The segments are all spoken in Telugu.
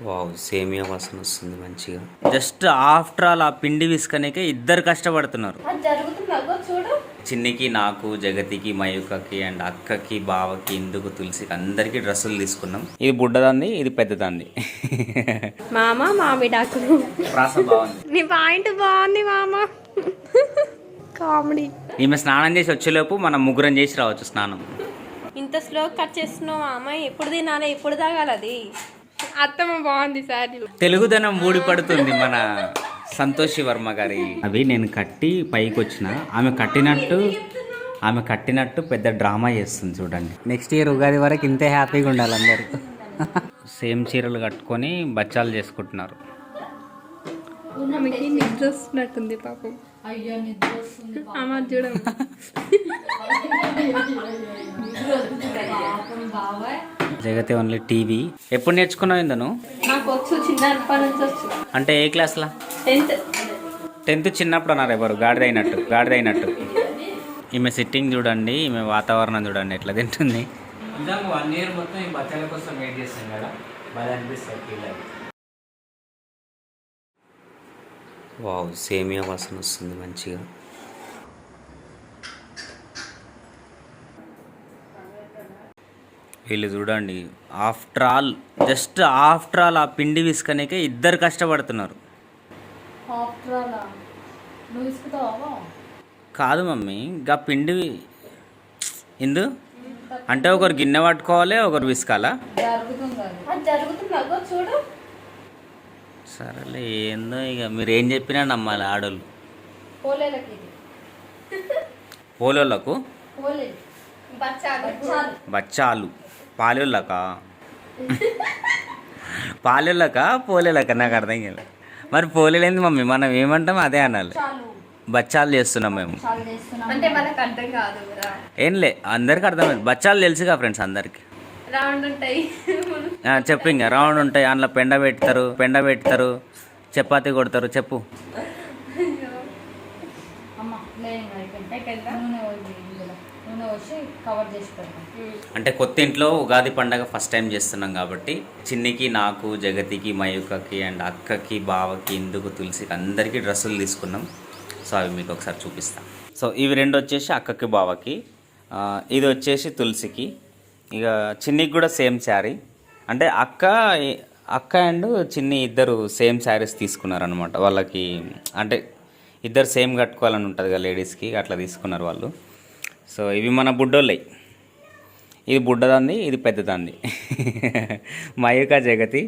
వావ్, సేమియా వాసన వస్తుంది మంచిగా. జస్ట్ ఆఫ్టర్ ఆల్ ఆ పిండి విసుకనికే ఇద్దరు కష్టపడుతున్నారు. చిన్నికి, నాకు, జగతికి, మయూకకి అండ్ అక్కకి, బావకి, ఇందుకు, తులసికి అందరికి డ్రెస్సులు తీసుకున్నాం. ఇది బుడ్డదాంది, ఇది పెద్దదాంది. మామ మామిడాకులు ప్రాస బాగుంది. నీ పాయింట్ బాగుంది మామ. కామెడీ. ఈమె స్నానం చేసి వచ్చేలోపు మనం ముగ్గురం చేసి రావచ్చు స్నానం. ఇంత స్లో కట్ చేస్తున్నావు మామ. ఎప్పుడు తినాలి, ఎప్పుడు తాగాలి అది? అత్తమ్మ బాగుంది సార్. తెలుగుదనం ఊడిపడుతుంది మన సంతోషి వర్మ గారి. అవి నేను కట్టి పైకి వచ్చిన, ఆమె కట్టినట్టు పెద్ద డ్రామా చేస్తుంది చూడండి. నెక్స్ట్ ఇయర్ ఉగాది వరకు ఇంతే హ్యాపీగా ఉండాలి అందరూ. సేమ్ చీరలు కట్టుకొని బచ్చాలు చేసుకుంటున్నారు. నిద్ర వస్తున్నట్టుంది పాపం. అయ్యో నిద్ర వస్తుంది అమ్మ చూడం. జగతి ఓన్లీ టీవీ. ఎప్పుడు నేర్చుకున్నావు ఇందను? నాకు వచ్చు, చిన్నప్పటి నుంచి వచ్చు. అంటే ఏ క్లాస్లా? 10th చిన్నప్పుడు అన్నారు ఎవరు? గాడిదైనట్టు. ఈమె సిట్టింగ్ చూడండి, ఈమె వాతావరణం చూడండి ఎట్లా తింటుంది. 1 year మొత్తం ఈ బచ్చాల కోసం వెయిట్ చేస్తాం కదా, బాగా అనిపిస్తుంది. వావ్, సేమియా వాసన వస్తుంది మంచిగా. వీళ్ళు చూడండి, జస్ట్ ఆఫ్టర్ ఆల్ ఆ పిండి విసుకనికే ఇద్దరు కష్టపడుతున్నారు. కాదు మమ్మీ, గా పిండి ఇందు అంటే ఒకరు గిన్నె పట్టుకోవాలి, ఒకరు విసుకాలా? సరేలే, ఏందో ఇక మీరు ఏం చెప్పినా నమ్మాలి ఆడోళ్ళు. పోలోళ్ళకు బచ్చాలు, పాలోళ్ళకా పోలేళ్ళకా? నాకు అర్థం కాదు. మరి పోలేలేదు మమ్మీ, మనం ఏమంటాం అదే అనాలి. బచ్చాలు చేస్తున్నాం మేము. ఏంలే, అందరికి అర్థమైంది. బచ్చాలు తెలుసుగా ఫ్రెండ్స్ అందరికి. చెప్పు, ఇంకా రౌండ్ ఉంటాయి, అందులో పెండ పెడతారు, చపాతీ కొడతారు. చెప్పు. అంటే కొత్త ఇంట్లో ఉగాది పండగ ఫస్ట్ టైం చేస్తున్నాం కాబట్టి చిన్నికి, నాకు, జగతికి, మయూకకి అండ్ అక్కకి, బావకి, ఇందుకు, తులసికి అందరికీ డ్రెస్సులు తీసుకున్నాం. సో అవి మీకు ఒకసారి చూపిస్తాను. సో ఇవి 2 వచ్చేసి అక్కకి, బావకి. ఇది వచ్చేసి తులసికి. ఇక చిన్నికి కూడా సేమ్ శారీ. అంటే అక్క అండ్ చిన్ని ఇద్దరు సేమ్ శారీస్ తీసుకున్నారనమాట. వాళ్ళకి అంటే ఇద్దరు సేమ్ కట్టుకోవాలని ఉంటుంది కదా లేడీస్కి, అట్లా తీసుకున్నారు వాళ్ళు. సో ఇవి మన బుడ్డోళ్ళవి. ఇది బుడ్డదాంది, ఇది పెద్దదాంది. మయూక, జగతి.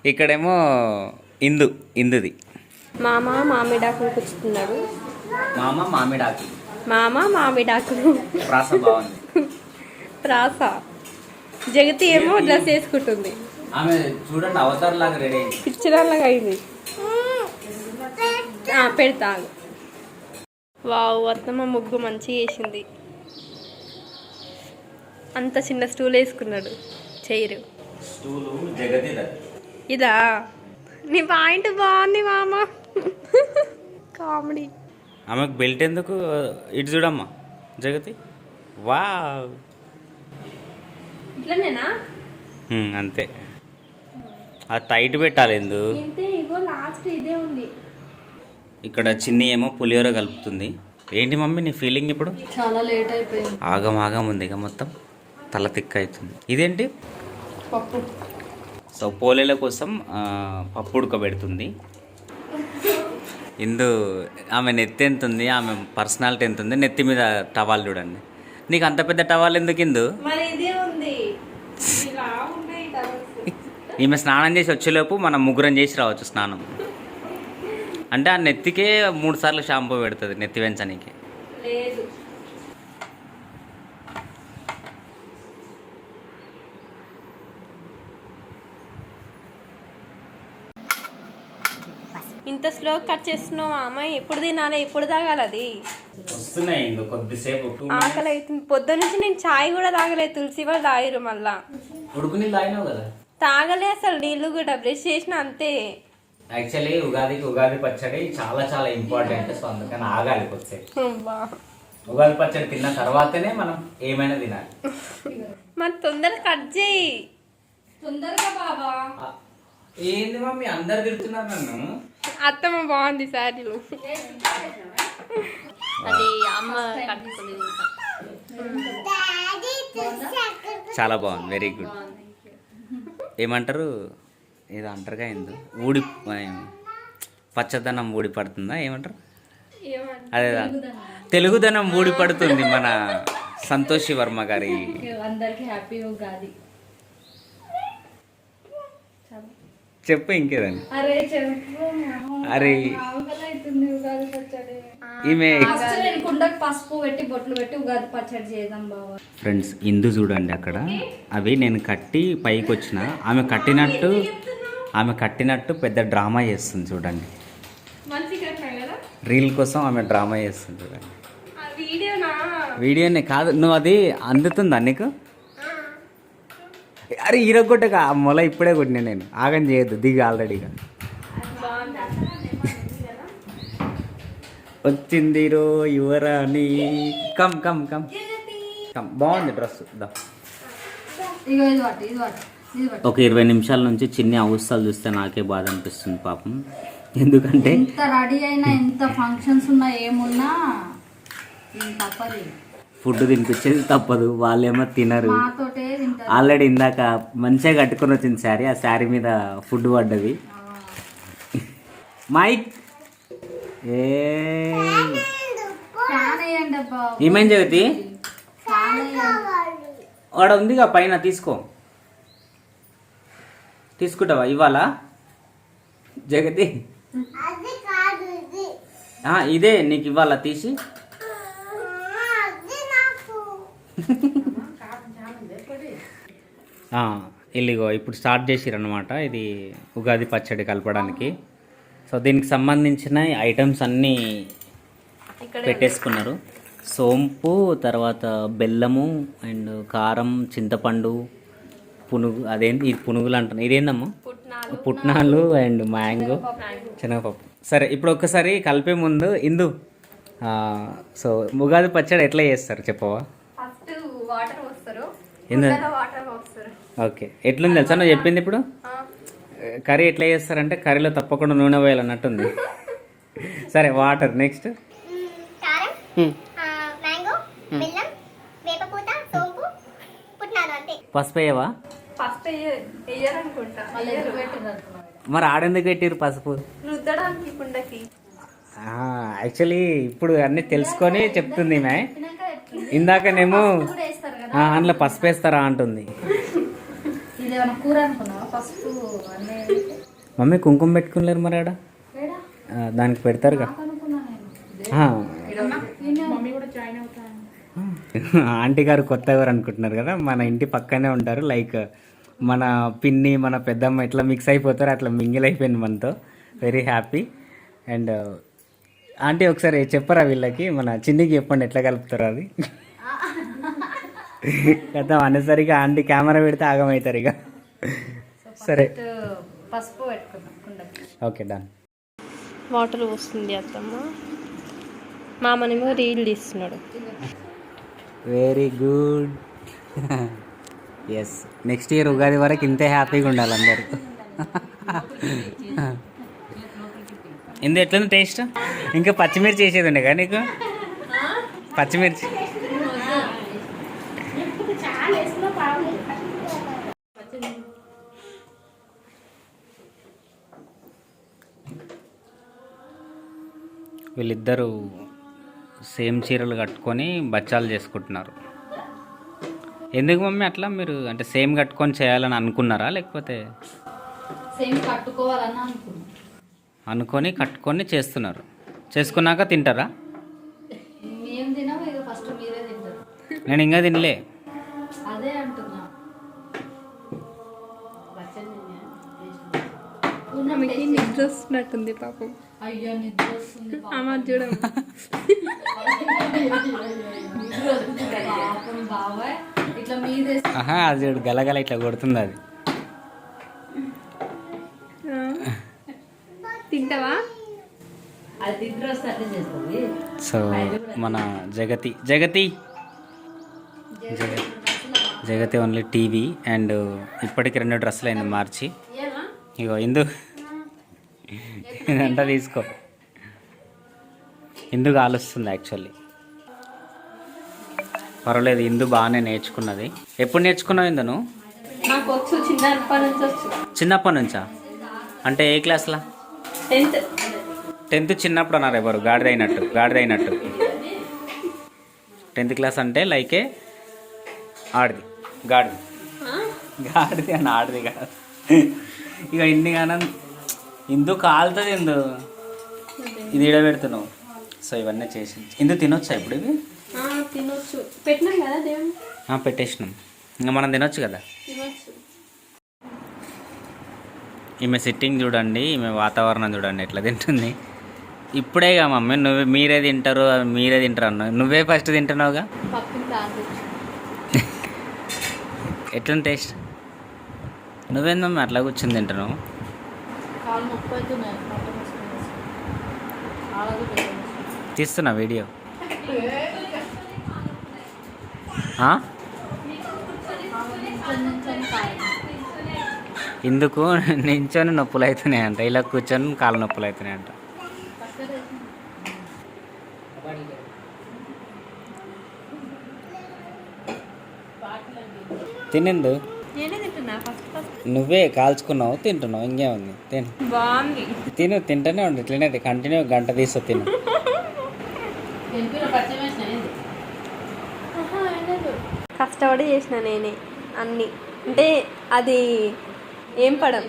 ఇక్కడేమో ఇందుది. మామ మామిడాకులు కూర్చుతున్నాడు. మామ మామిడాకులు. ప్రాస బాగుంది. ప్రాస. జగతి ఏమో డ్రెస్ వేసుకుంటుంది. ఆమె చూడండి అవతార్ లాగా రెడీ అయింది, పిచ్చరాలాగా అయింది. పెడతా. వావ్, అత్తమ్మ ముగ్గు మంచిగా వేసింది. అంత చిన్న స్టూల్ వేసుకున్నాడు, చైర్. ఇదా? నీ పాయింట్ బాగుంది మామ. కామెడీ. ఆమెకు బెల్ట్ ఎందుకు? ఇటు చూడమ్మా జగతి. వా, ఇట్లనేనా? అంతే, అది టైట్ పెట్టాలి. ఇదే ఉంది. ఇక్కడ చిన్ని ఏమో పులిహోర కలుపుతుంది. ఏంటి మమ్మీ నీ ఫీలింగ్ ఇప్పుడు? చాలా లేట్ అయిపోయింది. ఆగం ఉంది ఇక మొత్తం తల తిక్క అవుతుంది. ఇదేంటి? పప్పు. సో పోలేల కోసం పప్పు ఉడకబెడుతుంది. ఆమె నెత్తి ఎంత ఉంది, ఆమె పర్సనాలిటీ ఎంత ఉంది. నెత్తి మీద టవాల్ చూడండి. నీకు అంత పెద్ద టవాల్ ఎందుకు ఇందు? ఈమె స్నానం చేసి వచ్చేలోపు మనం ముగ్గురం చేసి రావచ్చు స్నానం. అంటే ఆ నెత్తికే 3 సార్లు షాంపూ పెడుతుంది నెత్తి వెంచనీకి. ఇంత స్లో కట్ చేస్తున్నావు అమ్మ. ఎప్పుడు తినాలి, ఎప్పుడు తాగాలి అది? వస్తున్నాయి కొద్దిసేపు. ఆకలి అవుతుంది. పొద్దున్న నుంచి నేను చాయ్ కూడా తాగలేదు. తులసి వాళ్ళు తాగిరు. మళ్ళా తాగలే అసలు నీళ్ళు కూడా. బ్రష్ చేసిన అంతే. యాక్చువల్లీ ఉగాది పచ్చడి చాలా చాలా ఇంపార్టెంట్. సో అందుకని ఆగాలి కొద్దిసేపు. ఉగాది పచ్చడి తిన్న తర్వాతనే మనం ఏమైనా తినాలి. మరి తొందరగా కట్ చేయి. తొందరగా బాబా. ఏంది మమ్మీ అందరు తిడుతున్నారు నన్ను. అత్తమ్మ బాగుంది శారీలు. అది అమ్మ కట్టుకోలేదు ఇంకా. చాలా బాగుంది, వెరీ గుడ్. ఏమంటారు ఏదో అంటారుగా ఏందో ఊడి పచ్చదనం ఊడి పడుతుందా ఏమంటారు? అదే తెలుగుదనం ఊడి పడుతుంది మన సంతోషి వర్మ గారి. అందరికి హ్యాపీ ఉగాది. చెప్పు ఇంకేదండి. అరే చెప్పు. అరే అవుతుంది ఉగాది పచ్చడి. ఈమె కుండకు పసుపు పెట్టి బొట్లు పెట్టి ఉగాది పచ్చడి చేద్దాం బావ. ఫ్రెండ్స్ ఇందు చూడండి అక్కడ అవి నేను కట్టి పైకి వచ్చిన ఆమె కట్టినట్టు పెద్ద డ్రామా చేస్తుంది చూడండి. రీల్ కోసం ఆమె డ్రామా చేస్తుంది చూడండి. వీడియోనే కాదు, నువ్వు అది అందుతుందా నీకు? అరే హీరో కొట్టగా మొల ఇప్పుడే కొట్టినా నేను, ఆగం చేయొద్దు, దిగి ఆల్రెడీగా వచ్చింది రో యువరాణి. కమ్ కమ్ కమ్ కమ్, బాగుంది డ్రెస్. ఒక 20 నిమిషాల నుంచి చిన్ని అవస్థలు చూస్తే నాకే బాధ అనిపిస్తుంది పాపం. ఎందుకంటే ఎంత రెడీ అయినా ఎంత ఫంక్షన్స్ ఉన్నా ఏమున్నా తప్పదు, ఫుడ్ తినిపించేది తప్పదు. వాళ్ళేమో తినరు. మాతోటే తింటారు. ఆల్రెడీ ఇందాక మంచిగా కట్టుకొని వచ్చింది శారీ, ఆ శారీ మీద ఫుడ్ పడ్డది. మైక్ ఏమైంది జగతి? వాడ ఉందిగా పైన, తీసుకుంటావా ఇవాళ జగతి? ఇదే నీకు ఇవ్వాలా తీసి? ఇల్లిగో ఇప్పుడు స్టార్ట్ చేసిరన్నమాట ఇది ఉగాది పచ్చడి కలపడానికి. సో దీనికి సంబంధించిన ఐటమ్స్ అన్నీ పెట్టేసుకున్నారు. సోంపు, తర్వాత బెల్లము అండ్ కారం, చింతపండు, పునుగు, అదేంటి ఇది పునుగులు అంటున్నా, ఇదేందమ్మా? పుట్నాలు అండ్ మ్యాంగో, శనగపప్పు. సరే ఇప్పుడు ఒక్కసారి కలిపే ముందు ఇందు, సో ఉగాది పచ్చడి ఎట్లా చేస్తారు చెప్పవా? ఫస్ట్ వాటర్ పోస్తారు. ఓకే, ఎట్లుంది తెలుసా నువ్వు చెప్పింది? ఇప్పుడు కర్రీ ఎట్లా చేస్తారంటే కర్రీలో తప్పకుండా నూనె పోయాలన్నట్టుంది. సరే వాటర్, నెక్స్ట్ పసుపు వేయవా? మరి ఆడెందుకు పెట్టిరు పసుపు? యాక్చువల్లీ ఇప్పుడు అన్నీ తెలుసుకొని చెప్తుంది ఈమె. ఇందాకనేమో అందులో పసుపు వేస్తారా అంటుంది. మమ్మీ కుంకుమ పెట్టుకున్నారు మరి ఆడ దానికి పెడతారుగా. ఆంటీ గారు కొత్త ఎవరు అనుకుంటున్నారు కదా, మన ఇంటి పక్కనే ఉంటారు. లైక్ మన పిన్ని, మన పెద్దమ్మ ఎట్లా మిక్స్ అయిపోతారు అట్లా మింగిల్ అయిపోయింది మనతో. Very happy. అండ్ ఆంటీ ఒకసారి చెప్పరా వీళ్ళకి, మన చిన్నికి చెప్పండి ఎట్లా కలుపుతారు అది. కదా అనేసరికి ఆంటీ కెమెరా పెడితే ఆగమవుతారు ఇక. సరే పసుపు పెట్టుకుందాం. Okay done. వాటర్ వస్తుంది అత్తమ్మ, మామనేమో రీల్ తీస్తున్నాడు. Very good. Yes, next year Ugadi వరకు ఇంతే హ్యాపీగా ఉండాలి అందరు. ఇందు ఎట్లుంది టేస్ట్? ఇంకా పచ్చిమిర్చి వేసేది ఉండే కదా నీకు? పచ్చిమిర్చి వీళ్ళిద్దరూ సేమ్ చీరలు కట్టుకొని బచ్చాలు చేసుకుంటున్నారు. ఎందుకు మమ్మీ అట్లా? మీరు అంటే సేమ్ కట్టుకొని చేయాలని అనుకున్నారా, లేకపోతే సేమ్ కట్టుకోవాలని అనుకొని కట్టుకొని చేస్తున్నారు? చేసుకున్నాక తింటారా? మేము తినాము, ఇక ఫస్ట్ మీరే తింటారు. నేను ఇంకా తినలే. అదే అంటున్నా. నిద్ర వస్తున్నట్టుంది పాపం. అయ్యో నిద్ర వస్తుంది అమ్మ చూడం. బాబాయ్ ఇట్లా మీరే అది చూడు గలగల ఇట్లా కొడుతుంది అది. తింటావా? అది నిద్ర వస్తే అట్లా చేస్తుంది. సో మన జగతి ఓన్లీ టీవీ. అండ్ ఇప్పటికి 2 డ్రెస్సులు అయింది మార్చి. ఇగో ఇందు ఇదంతా తీసుకో. ఇందు కాలుస్తుంది యాక్చువల్లీ. పర్వాలేదు, ఇందు బాగానే నేర్చుకున్నది. ఎప్పుడు నేర్చుకున్నావు ఇందు నువ్వు? నాకు వచ్చు, చిన్నప్పటి నుంచి వచ్చు. చిన్నప్పటి నుంచా? అంటే ఏ క్లాస్లా? 10th. 10th చిన్నప్పుడు అన్నారు ఎవరు? గాడిదైనట్టు 10th క్లాస్ అంటే లైకే ఆడిది గాడిది అని ఆడిది కాదు. ఇక ఇన్ని గానం ఇందు కాలుతుంది. ఇందు ఇది ఇడబెడుతున్నావు. సో ఇవన్నీ చేసి ఇందు తినొచ్చా ఇప్పుడు ఇవి? తినొచ్చు, పెట్టినాం కదా దేవుని. పెట్టేసినాం, ఇంకా మనం తినొచ్చు కదా. తినొచ్చు. ఈమె సిట్టింగ్ చూడండి, ఈమె వాతావరణం చూడండి ఎట్లా తింటుంది. ఇప్పుడే కా మమ్మీ మీరే తింటారు అన్నావు. నువ్వే ఫస్ట్ తింటున్నావుగా. ఎట్లుంది టేస్ట్? నువ్వేందమ్మా అట్లా కూర్చొని తింటున్నావు? తీస్తున్నా వీడియో. ఇందుకు నించొని నొప్పులు అవుతున్నాయంట, ఇలా కూర్చొని కాళ్ళ నొప్పులు అవుతున్నాయంట. తినిందు నువ్వే కాల్చుకున్నావు, తింటున్నావు, ఇంకేముంది తిను. బాగుంది. తింటూనే ఉండు, ఇట్లనే కంటిన్యూ గంట తీస్తా తిను. కష్టపడి చేసిన నేనే అన్ని, అంటే అది ఏం పడం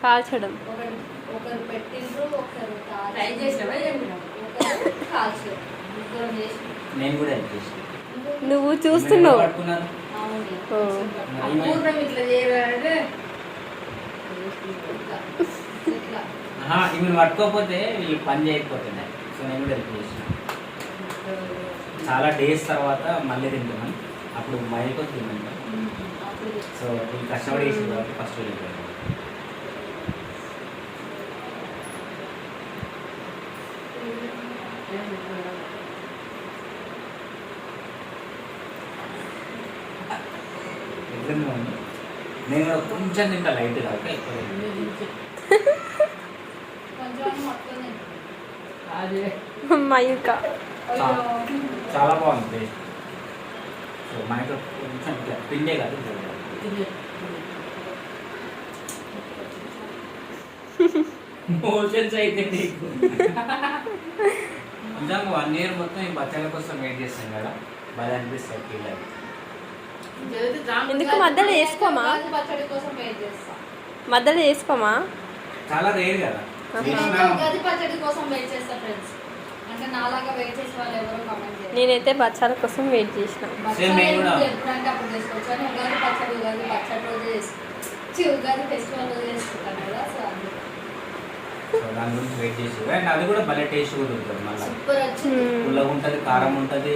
కాల్చడం. నేను కూడా హెల్ప్ చేసిన. నువ్వు చూస్తున్నావు. ఇవి పట్టుకోకపోతే వీళ్ళు పని చేయకపోతున్నాయి. సో నేను కూడా హెల్ప్ చేసిన. చాలా డేస్ తర్వాత మళ్ళీ తింటున్నాం. అప్పుడు మైకో తిన్నాం. సో వీళ్ళు కష్టపడి చేసిన కాబట్టి ఫస్ట్ వెళ్ళిపోయాను. నేను కొంచెం తింటా లైట్గా. మయూక చాలా బాగుంది టేస్ట్. సో మనకు కొంచెం పిండే కాదు, మోషన్స్ అయితే నీకు నిజంగా 1 year మొత్తం ఈ బచ్చల కోసం వెయిట్ చేస్తాం కదా, బాగా అనిపిస్తుంది ఫీల్ అది. ఎందుకు మధ్యలో వేసుకోమా? మధ్యలో వేసుకోమా? చాలా రేర్ కదా. నేనైతే బచ్చాల కోసం వెయిట్ చేసిన. దాని గురించి వెయిట్ చేసి అండ్ అది కూడా భలే టేస్ట్ కూడా ఉంటుంది. మళ్ళీ పుల్లగా ఉంటుంది, కారం ఉంటుంది.